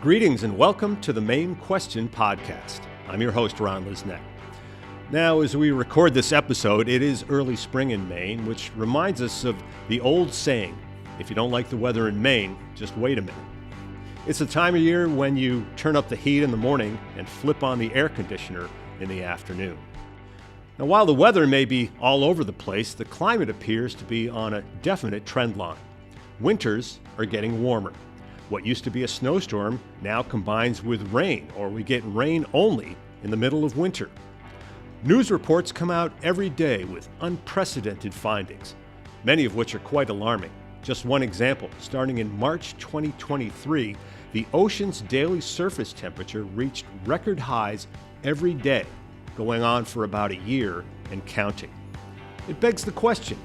Greetings and welcome to the Maine Question podcast. I'm your host, Ron Lisneck. Now, as we record this episode, it is early spring in Maine, which reminds us of the old saying, if you don't like the weather in Maine, just wait a minute. It's the time of year when you turn up the heat in the morning and flip on the air conditioner in the afternoon. Now, while the weather may be all over the place, the climate appears to be on a definite trend line. Winters are getting warmer. What used to be a snowstorm now combines with rain, or we get rain only in the middle of winter. News reports come out every day with unprecedented findings, many of which are quite alarming. Just one example, starting in March 2023, the ocean's daily surface temperature reached record highs every day, going on for about a year and counting. It begs the question,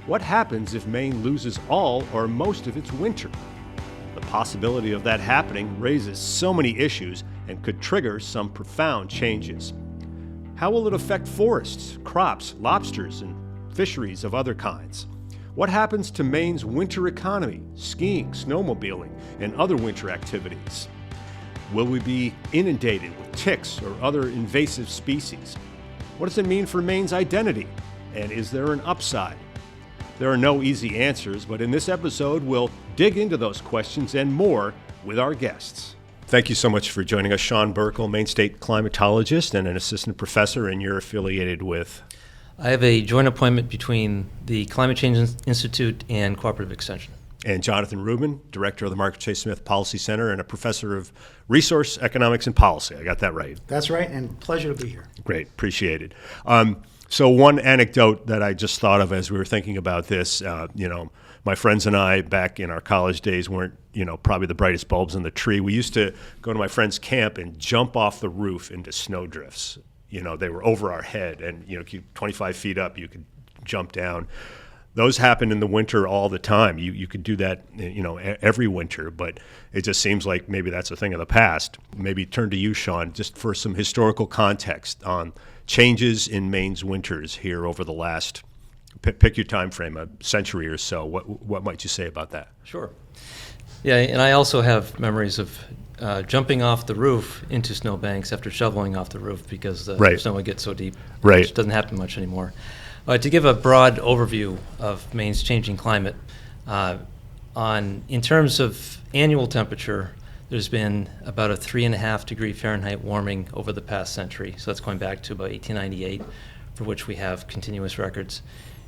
what happens if Maine loses all or most of its winter? The possibility of that happening raises so many issues and could trigger some profound changes. How will it affect forests, crops, lobsters, and fisheries of other kinds? What happens to Maine's winter economy, skiing, snowmobiling, and other winter activities? Will we be inundated with ticks or other invasive species? What does it mean for Maine's identity? And is there an upside? There are no easy answers, but in this episode, we'll dig into those questions and more with our guests. Thank you so much for joining us, Sean Burkle, Maine State climatologist and an assistant professor, and you're affiliated with? I have a joint appointment between the Climate Change Institute and Cooperative Extension. And Jonathan Rubin, director of the Margaret Chase Smith Policy Center and a professor of resource economics and policy. I got that right? That's right, and pleasure to be here. Great, appreciate it. So one anecdote that I just thought of as we were thinking about this, my friends and I back in our college days weren't, probably the brightest bulbs in the tree. We used to go to my friend's camp and jump off the roof into snowdrifts. They were over our head and, 25 feet up, you could jump down. Those happen in the winter all the time. You could do that, every winter, but it just seems like maybe that's a thing of the past. Maybe turn to you, Sean, just for some historical context on changes in Maine's winters here over the last, pick your time frame, a century or so. What might you say about that? Sure. Yeah, and I also have memories of jumping off the roof into snowbanks after shoveling off the roof because the snow would get so deep. Right. Which doesn't happen much anymore. To give a broad overview of Maine's changing climate, in terms of annual temperature, there's been about a 3.5 degree Fahrenheit warming over the past century. So that's going back to about 1898, for which we have continuous records.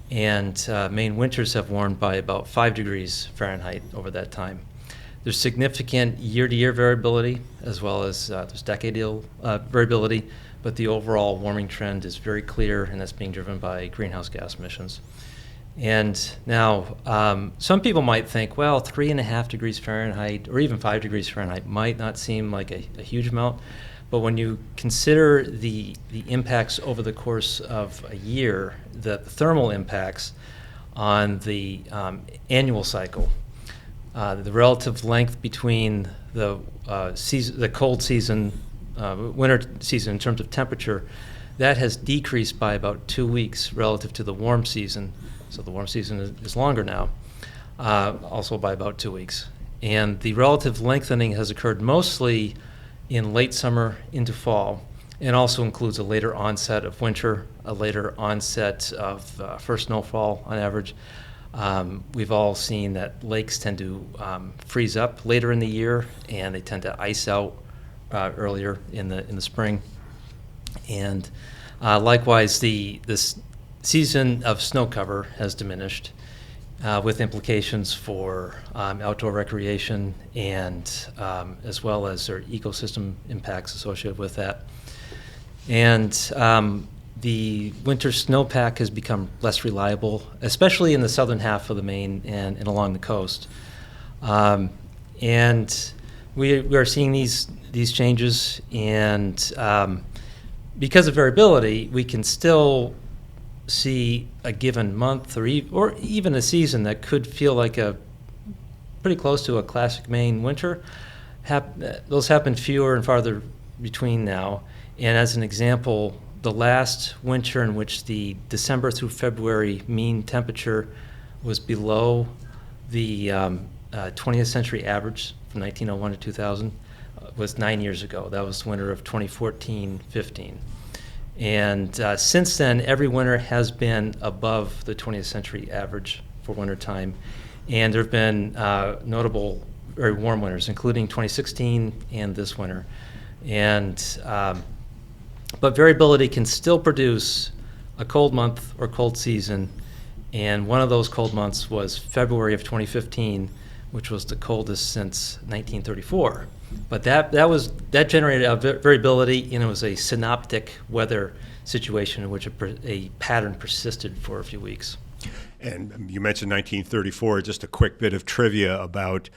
And Maine winters have warmed by about 5 degrees Fahrenheit over that time. There's significant year-to-year variability, as well as there's decadal variability, but the overall warming trend is very clear, and that's being driven by greenhouse gas emissions. And now, some people might think, well, 3.5 degrees Fahrenheit, or even 5 degrees Fahrenheit might not seem like a huge amount, but when you consider the impacts over the course of a year, the thermal impacts on the annual cycle, the relative length between the cold season, winter season in terms of temperature, that has decreased by about 2 weeks relative to the warm season. So the warm season is longer now, also by about 2 weeks. And the relative lengthening has occurred mostly in late summer into fall, and also includes a later onset of winter, a later onset of first snowfall on average. We've all seen that lakes tend to freeze up later in the year, and they tend to ice out earlier in the spring. And likewise, this season of snow cover has diminished, with implications for outdoor recreation and as well as their ecosystem impacts associated with that. And the winter snowpack has become less reliable, especially in the southern half of the Maine and along the coast. And we are seeing these changes, and because of variability, we can still see a given month or even a season that could feel like a pretty close to a classic Maine winter. Those happen fewer and farther between now. And as an example, the last winter in which the December through February mean temperature was below the 20th century average from 1901 to 2000 was 9 years ago. That was the winter of 2014-15. And since then, every winter has been above the 20th century average for wintertime. And there have been notable very warm winters, including 2016 and this winter. And but variability can still produce a cold month or cold season. And one of those cold months was February of 2015, which was the coldest since 1934. But that generated a variability, and it was a synoptic weather situation in which a pattern persisted for a few weeks. And you mentioned 1934. Just a quick bit of trivia about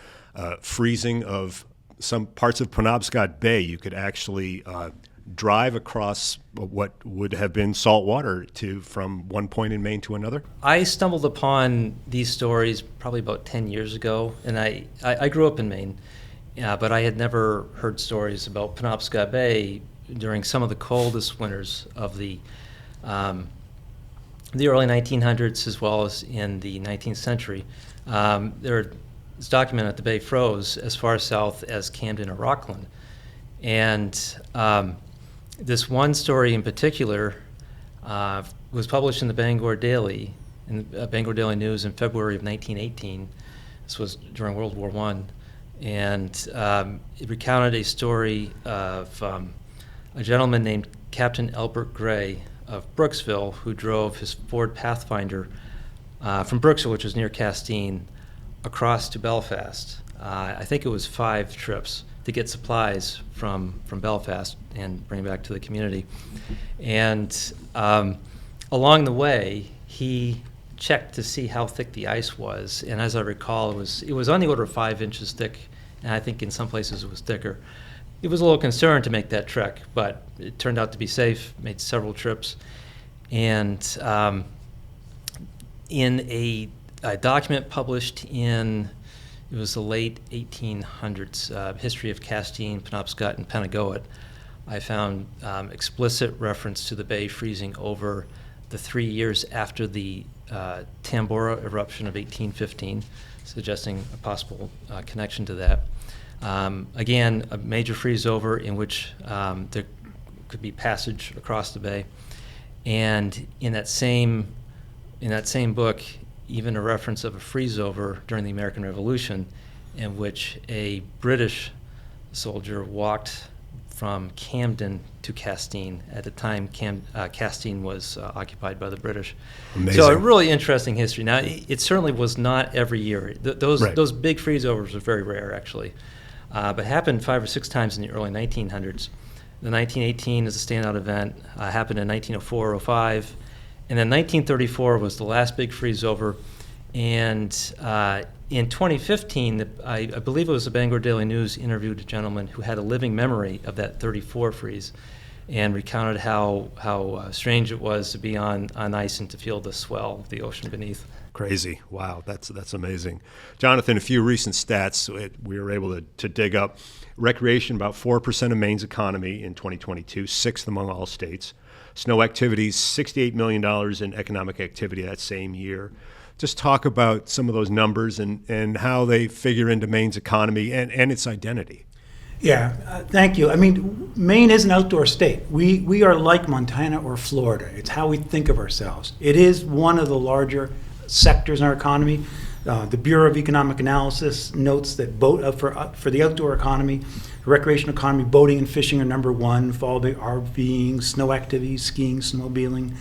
freezing of some parts of Penobscot Bay. You could actually drive across what would have been salt water from one point in Maine to another? I stumbled upon these stories probably about 10 years ago, and I grew up in Maine, but I had never heard stories about Penobscot Bay during some of the coldest winters of the early 1900s as well as in the 19th century. It's documented that the bay froze as far south as Camden or Rockland. And this one story in particular was published in the Bangor Daily News in February of 1918. This was during World War I. And it recounted a story of a gentleman named Captain Albert Gray of Brooksville, who drove his Ford Pathfinder from Brooksville, which was near Castine, across to Belfast. I think it was 5 trips to get supplies from Belfast and bring back to the community. And along the way, he checked to see how thick the ice was. And as I recall, it was on the order of 5 inches thick, and I think in some places it was thicker. It was a little concerned to make that trek, but it turned out to be safe, made several trips. And in a document published in, it was the late 1800s, History of Castine, Penobscot, and Pentagoet, I found explicit reference to the bay freezing over the 3 years after the Tambora eruption of 1815, suggesting a possible connection to that. Again, a major freeze over in which there could be passage across the bay. And in that same book, even a reference of a freeze over during the American Revolution, in which a British soldier walked from Camden to Castine. At the time, Castine was occupied by the British. Amazing. So a really interesting history. Now, it certainly was not every year. Those big freeze overs are very rare, actually, but happened 5 or 6 times in the early 1900s. The 1918 is a standout event. Happened in 1904, 05. And then 1934 was the last big freeze over. And in 2015, I believe it was the Bangor Daily News interviewed a gentleman who had a living memory of that 34 freeze and recounted how strange it was to be on ice and to feel the swell of the ocean beneath. Crazy. Wow, that's amazing. Jonathan, a few recent stats we were able to dig up. Recreation, about 4% of Maine's economy in 2022, 6th among all states. Snow activities, $68 million in economic activity that same year. Just talk about some of those numbers and how they figure into Maine's economy and its identity. Yeah, thank you. I mean, Maine is an outdoor state. We are like Montana or Florida. It's how we think of ourselves. It is one of the larger sectors in our economy. The Bureau of Economic Analysis notes that for the outdoor economy, the recreational economy, boating and fishing are number 1, followed by RVing, snow activities, skiing, snowmobiling,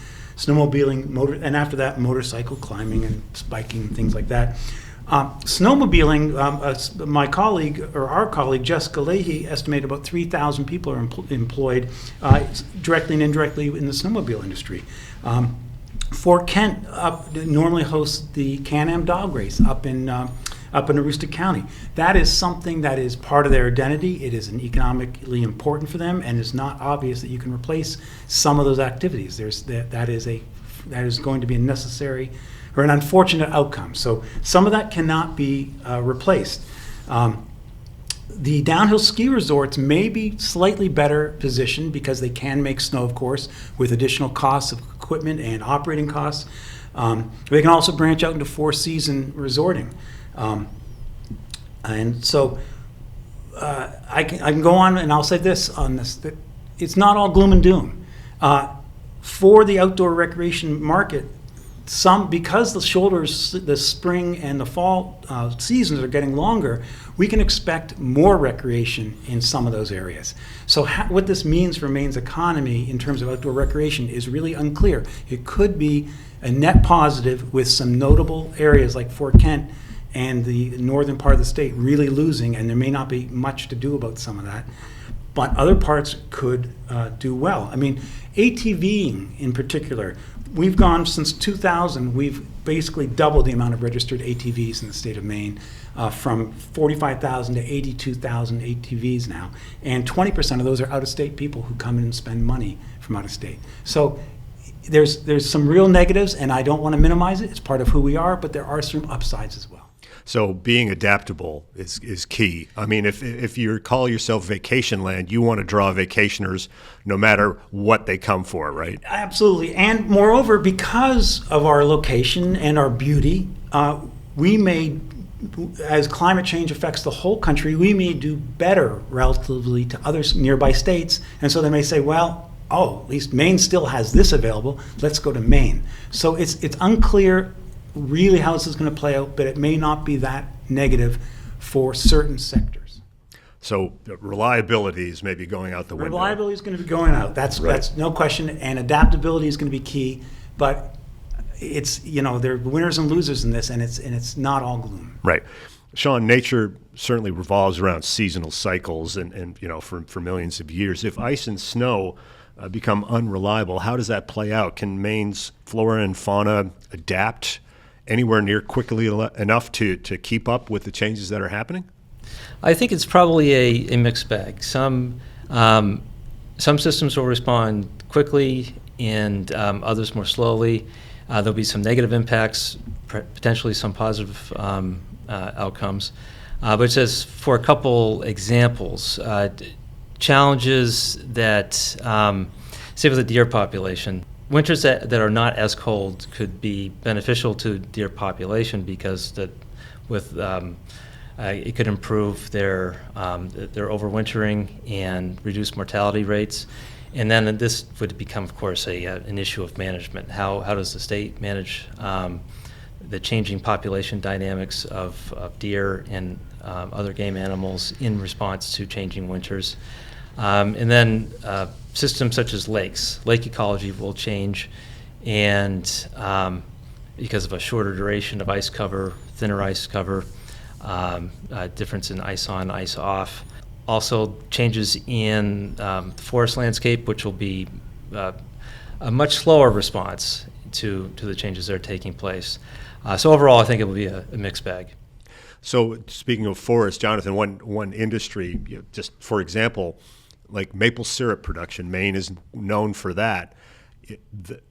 and after that, motorcycle, climbing, and spiking, and things like that. Snowmobiling, my colleague, or our colleague, Jessica Leahy, estimated about 3,000 people are employed directly and indirectly in the snowmobile industry. Fort Kent normally hosts the Can-Am dog race up in Aroostook County. That is something that is part of their identity. It is economically important for them, and it's not obvious that you can replace some of those activities. That is going to be a necessary or an unfortunate outcome. So some of that cannot be replaced. The downhill ski resorts may be slightly better positioned because they can make snow, of course, with additional costs of equipment and operating costs. They can also branch out into 4-season resorting. And so I can go on, and I'll say this on this, that it's not all gloom and doom. For the outdoor recreation market, because the spring and the fall seasons are getting longer, we can expect more recreation in some of those areas. So what this means for Maine's economy in terms of outdoor recreation is really unclear. It could be a net positive with some notable areas like Fort Kent and the northern part of the state really losing, and there may not be much to do about some of that. But other parts could do well. I mean, ATVing in particular, we've gone since 2000, we've basically doubled the amount of registered ATVs in the state of Maine, from 45,000 to 82,000 ATVs now. And 20% of those are out-of-state people who come in and spend money from out of state. So there's some real negatives, and I don't want to minimize it. It's part of who we are, but there are some upsides as well. So being adaptable is key. I mean, if you call yourself vacation land, you want to draw vacationers no matter what they come for, right? Absolutely. And moreover, because of our location and our beauty, we may, as climate change affects the whole country, we may do better relatively to other nearby states. And so they may say, well, at least Maine still has this available. Let's go to Maine. So it's unclear really how this is going to play out, but it may not be that negative for certain sectors. So reliability is maybe going out the window. Reliability is going to be going out. That's no question, and adaptability is going to be key. But it's, there are winners and losers in this, and it's not all gloom. Right. Sean, nature certainly revolves around seasonal cycles, and for millions of years. If ice and snow become unreliable, how does that play out? Can Maine's flora and fauna adapt anywhere near quickly enough to keep up with the changes that are happening? I think it's probably a mixed bag. Some systems will respond quickly, and others more slowly. There'll be some negative impacts, potentially some positive outcomes. But just for a couple examples, challenges that, say with the deer population, winters that are not as cold could be beneficial to deer population because it could improve their overwintering and reduce mortality rates. And then this would become, of course, an issue of management. How does the state manage the changing population dynamics of deer and other game animals in response to changing winters? And then systems such as lake ecology will change, and because of a shorter duration of ice cover, thinner ice cover, difference in ice on, ice off. Also changes in the forest landscape, which will be a much slower response to the changes that are taking place. So overall, I think it will be a mixed bag. So speaking of forests, Jonathan, one industry, just for example, like maple syrup production, Maine is known for that.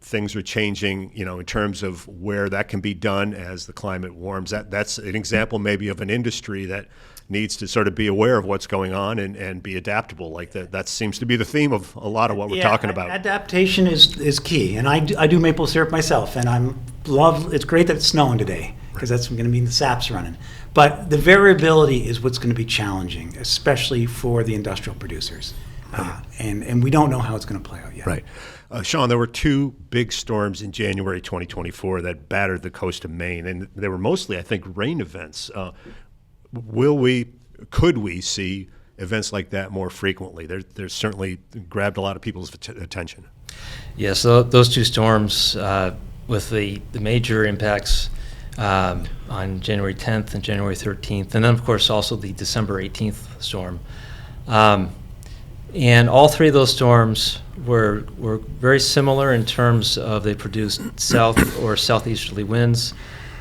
Things are changing, in terms of where that can be done as the climate warms. That's an example maybe of an industry that needs to sort of be aware of what's going on and be adaptable. Like that seems to be the theme of a lot of what we're talking about. Adaptation is key, and I do maple syrup myself, and it's great that it's snowing today because that's going to mean the sap's running. But the variability is what's going to be challenging, especially for the industrial producers. And we don't know how it's going to play out yet. Right. Sean, there were two big storms in January 2024 that battered the coast of Maine, and they were mostly, I think, rain events. Could we see events like that more frequently? There's certainly grabbed a lot of people's attention. Yes, those two storms with the major impacts on January 10th and January 13th, and then, of course, also the December 18th storm. And all three of those storms were very similar in terms of they produced south or southeasterly winds.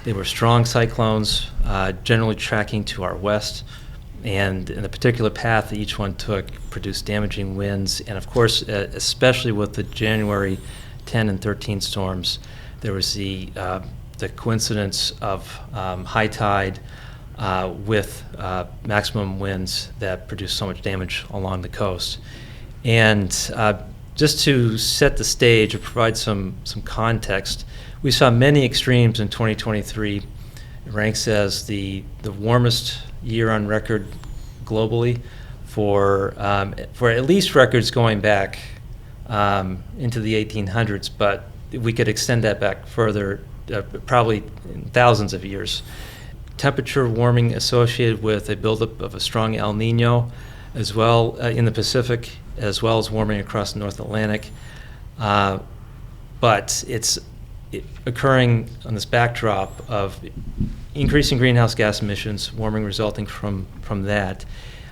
They were strong cyclones, generally tracking to our west. And in the particular path that each one took produced damaging winds. And of course, especially with the January 10 and 13 storms, there was the coincidence of high tide with maximum winds that produced so much damage along the coast. And just to set the stage or provide some context, we saw many extremes in 2023. It ranks as the warmest year on record globally for at least records going back into the 1800s, but we could extend that back further, probably thousands of years. Temperature warming associated with a buildup of a strong El Nino, as well in the Pacific, as well as warming across the North Atlantic. But it's occurring on this backdrop of increasing greenhouse gas emissions, warming resulting from that.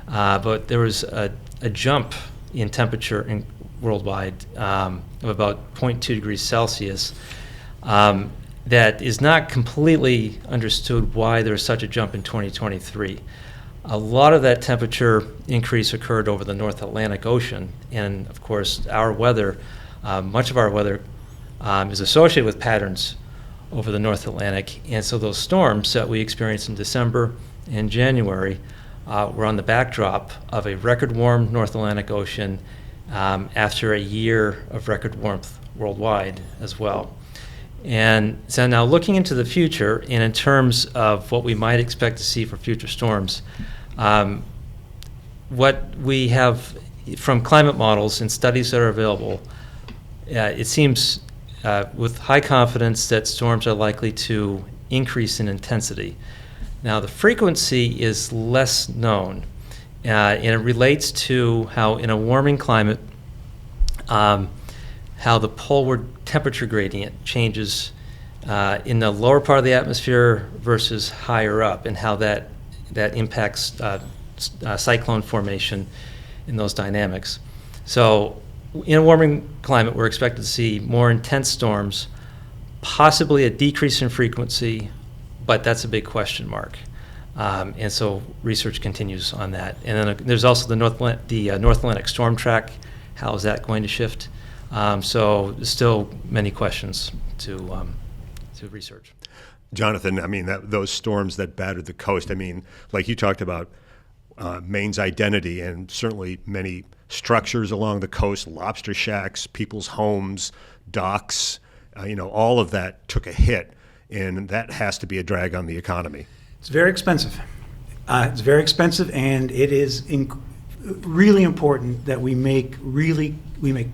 But there was a jump in temperature worldwide of about 0.2 degrees Celsius. That is not completely understood why there's such a jump in 2023. A lot of that temperature increase occurred over the North Atlantic Ocean, and of course our weather, much of our weather is associated with patterns over the North Atlantic, and so those storms that we experienced in December and January were on the backdrop of a record warm North Atlantic Ocean after a year of record warmth worldwide as well. And so now looking into the future, and in terms of what we might expect to see for future storms, what we have from climate models and studies that are available, it seems with high confidence that storms are likely to increase in intensity. Now the frequency is less known, and it relates to how in a warming climate, how the poleward temperature gradient changes in the lower part of the atmosphere versus higher up, and how that impacts cyclone formation in those dynamics. So in a warming climate, we're expected to see more intense storms, possibly a decrease in frequency, but that's a big question mark. And so research continues on that. And then there's also the North Atlantic storm track. How is that going to shift? So there's still many questions to research. Jonathan, I mean, those storms that battered the coast, I mean, like you talked about Maine's identity, and certainly many structures along the coast, lobster shacks, people's homes, docks, all of that took a hit, and that has to be a drag on the economy. It's very expensive. And it is really important that we make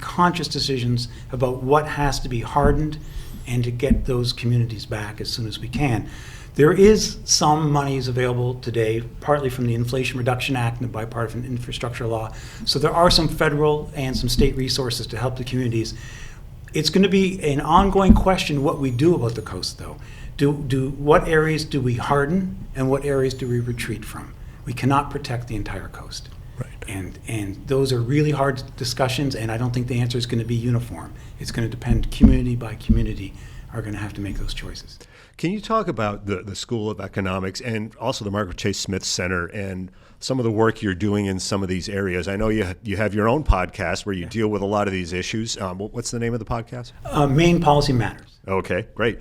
conscious decisions about what has to be hardened and to get those communities back as soon as we can. There is some monies available today, partly from the Inflation Reduction Act and the bipartisan infrastructure law. So there are some federal and some state resources to help the communities. It's going to be an ongoing question what we do about the coast, though. What areas do we harden and what areas do we retreat from? We cannot protect the entire coast. Right. And those are really hard discussions, and I don't think the answer is going to be uniform. It's going to depend community by community are going to have to make those choices. Can you talk about the School of Economics and also the Margaret Chase Smith Center and some of the work you're doing in some of these areas? I know you have your own podcast where you deal with a lot of these issues. What's the name of the podcast? Maine Policy Matters. Okay, great.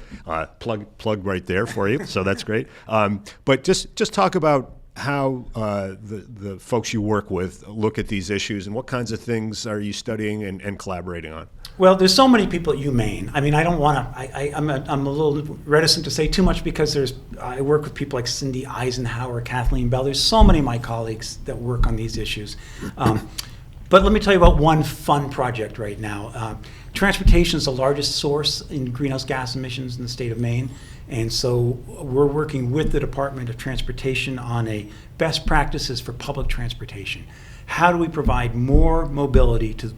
Plug right there for you. So that's great. But just talk about how the folks you work with look at these issues, and what kinds of things are you studying and collaborating on? Well, there's so many people at UMaine. I mean, I don't want to. I'm a little reticent to say too much because I work with people like Cindy Eisenhower, Kathleen Bell. There's so many of my colleagues that work on these issues. But let me tell you about one fun project right now. Transportation is the largest source in greenhouse gas emissions in the state of Maine. And so we're working with the Department of Transportation on a best practices for public transportation. How do we provide more mobility to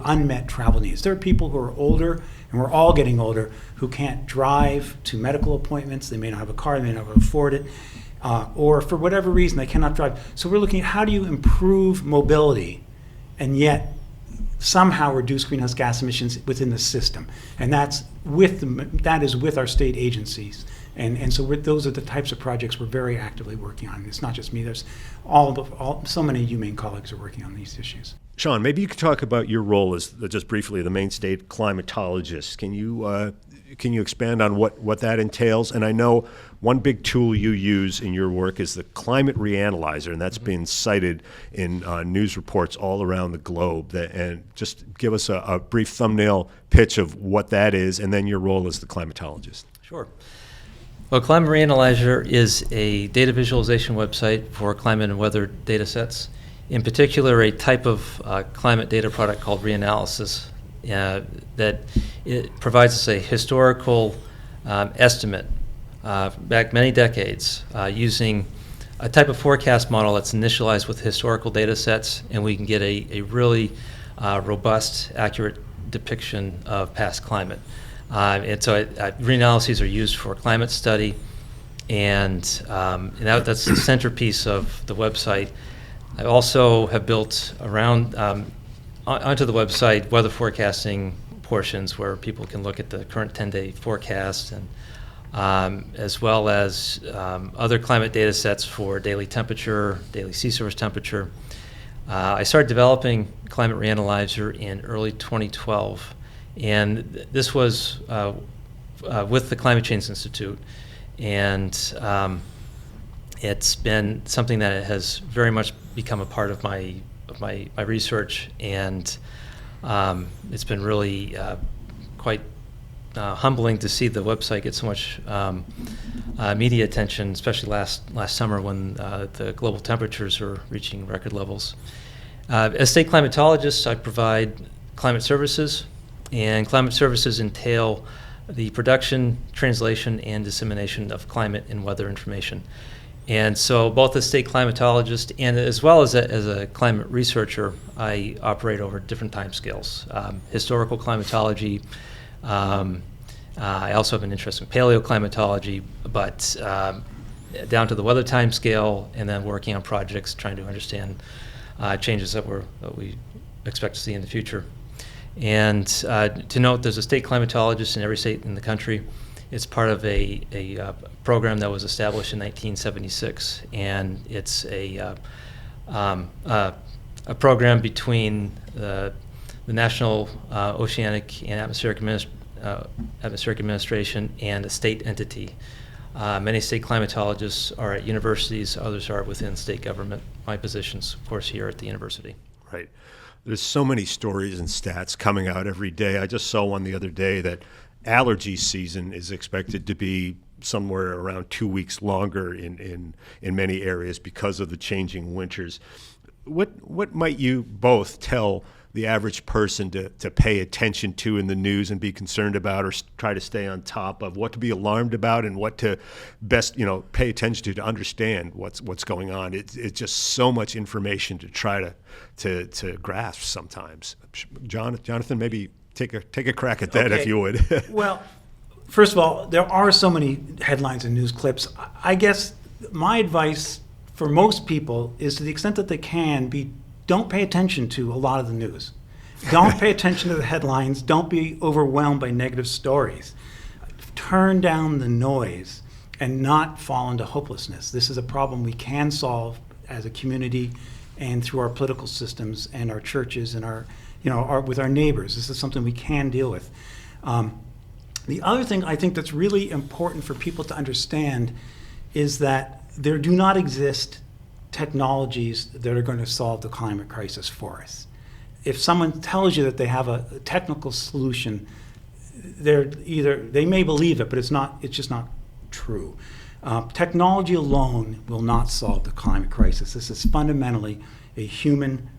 unmet travel needs? There are people who are older, and we're all getting older, who can't drive to medical appointments. They may not have a car, they may not afford it, or for whatever reason they cannot drive. So we're looking at how do you improve mobility and yet somehow reduce greenhouse gas emissions within the system, and that is with our state agencies, and so those are the types of projects we're very actively working on. It's not just me; there's so many UMaine colleagues are working on these issues. Sean, maybe you could talk about your role as just briefly the Maine State climatologist. Can you expand on what that entails? And I know one big tool you use in your work is the climate Reanalyzer, and that's been cited in news reports all around the globe. And just give us a brief thumbnail pitch of what that is, and then your role as the climatologist. Sure. Well, Climate Reanalyzer is a data visualization website for climate and weather data sets. In particular, a type of climate data product called Reanalysis that it provides us a historical estimate back many decades using a type of forecast model that's initialized with historical data sets, and we can get a really robust, accurate depiction of past climate. And so reanalyses are used for climate study, and that's the centerpiece of the website. I also have built around onto the website weather forecasting portions where people can look at the current 10-day forecast, and as well as other climate data sets for daily temperature, daily sea surface temperature. I started developing Climate Reanalyzer in early 2012. And this was with the Climate Change Institute, and it's been something that has very much become a part of my research, and it's been really quite humbling to see the website get so much media attention, especially last summer when the global temperatures were reaching record levels. As state climatologist, I provide climate services. And climate services entail the production, translation, and dissemination of climate and weather information. And so both as state climatologist and as well as a climate researcher, I operate over different timescales. Historical climatology, I also have an interest in paleoclimatology, but down to the weather timescale, and then working on projects trying to understand changes that we expect to see in the future. And to note, there's a state climatologist in every state in the country. It's part of a program that was established in 1976, and it's a program between the National Oceanic and Atmospheric Administration and a state entity. Many state climatologists are at universities, others are within state government. My position's, of course, here at the university. Right. There's so many stories and stats coming out every day. I just saw one the other day that allergy season is expected to be somewhere around 2 weeks longer in many areas because of the changing winters. What might you both tell the average person to pay attention to in the news and be concerned about, or try to stay on top of, what to be alarmed about and what to best pay attention to understand what's going on? It's just so much information to try to grasp sometimes. Jonathan, maybe take a crack at that, if you would. Well, first of all, there are so many headlines and news clips. I guess my advice for most people is, to the extent that they can, don't pay attention to a lot of the news. Don't pay attention to the headlines. Don't be overwhelmed by negative stories. Turn down the noise and not fall into hopelessness. This is a problem we can solve as a community and through our political systems and our churches and with our neighbors. This is something we can deal with. The other thing I think that's really important for people to understand is that there do not exist technologies that are going to solve the climate crisis for us. If someone tells you that they have a technical solution, they may believe it, but it's just not true. Technology alone will not solve the climate crisis. This is fundamentally a human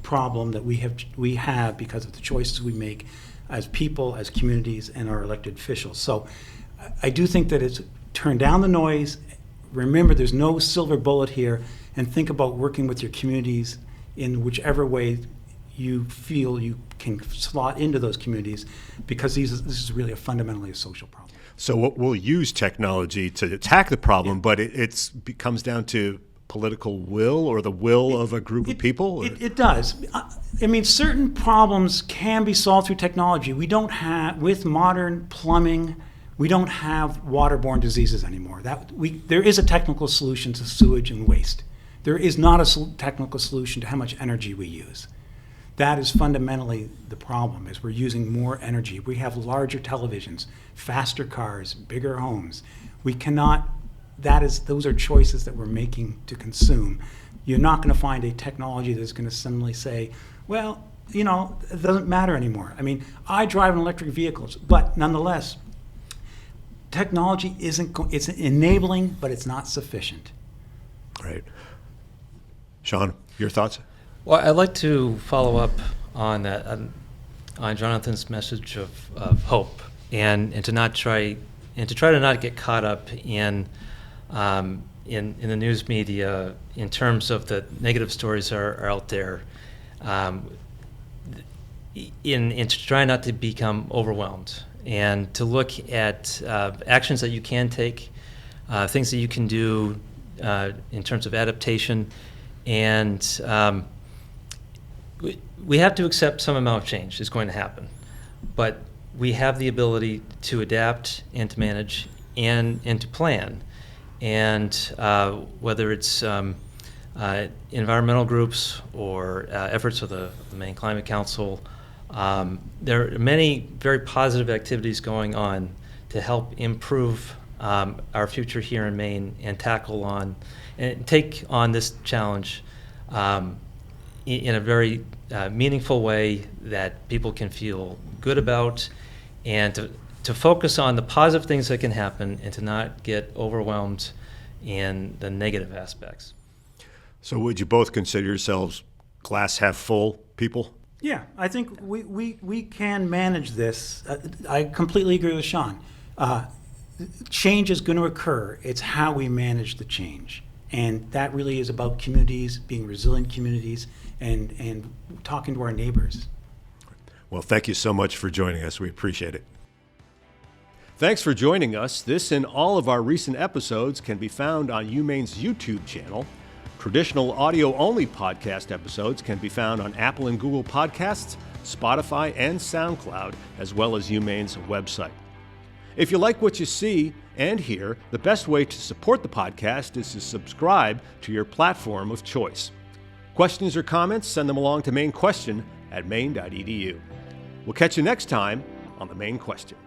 problem that we have because of the choices we make as people, as communities, and our elected officials. So I do think that it's turn down the noise. Remember, there's no silver bullet here, and think about working with your communities in whichever way you feel you can slot into those communities, because this is really fundamentally a social problem. So we'll use technology to attack the problem, but it comes down to political will, or the will of a group of people? It does. I mean, certain problems can be solved through technology. We don't have, with modern plumbing, we don't have waterborne diseases anymore. There is a technical solution to sewage and waste. There is not a technical solution to how much energy we use. That is fundamentally the problem, is we're using more energy. We have larger televisions, faster cars, bigger homes. We cannot, those are choices that we're making to consume. You're not going to find a technology that's going to suddenly say, well, it doesn't matter anymore. I mean, I drive an electric vehicle, but nonetheless, technology it's enabling, but it's not sufficient. Right. Sean, your thoughts? Well, I'd like to follow up on that, on Jonathan's message of hope, and to try to not get caught up in the news media in terms of the negative stories are out there, in to try not to become overwhelmed, and to look at actions that you can take, things that you can do in terms of adaptation, and we have to accept some amount of change is going to happen, but we have the ability to adapt and to manage and to plan. And whether it's environmental groups or efforts of the Maine Climate Council, there are many very positive activities going on to help improve our future here in Maine and take on this challenge in a very meaningful way that people can feel good about, and to focus on the positive things that can happen and to not get overwhelmed in the negative aspects. So would you both consider yourselves glass half full people? Yeah, I think we can manage this. I completely agree with Sean. Change is going to occur. It's how we manage the change. And that really is about communities, being resilient communities, and talking to our neighbors. Well, thank you so much for joining us. We appreciate it. Thanks for joining us. This and all of our recent episodes can be found on UMaine's YouTube channel. Traditional audio-only podcast episodes can be found on Apple and Google Podcasts, Spotify, and SoundCloud, as well as UMaine's website. If you like what you see and hear, the best way to support the podcast is to subscribe to your platform of choice. Questions or comments, send them along to Maine Question at maine.edu. We'll catch you next time on the Maine Question.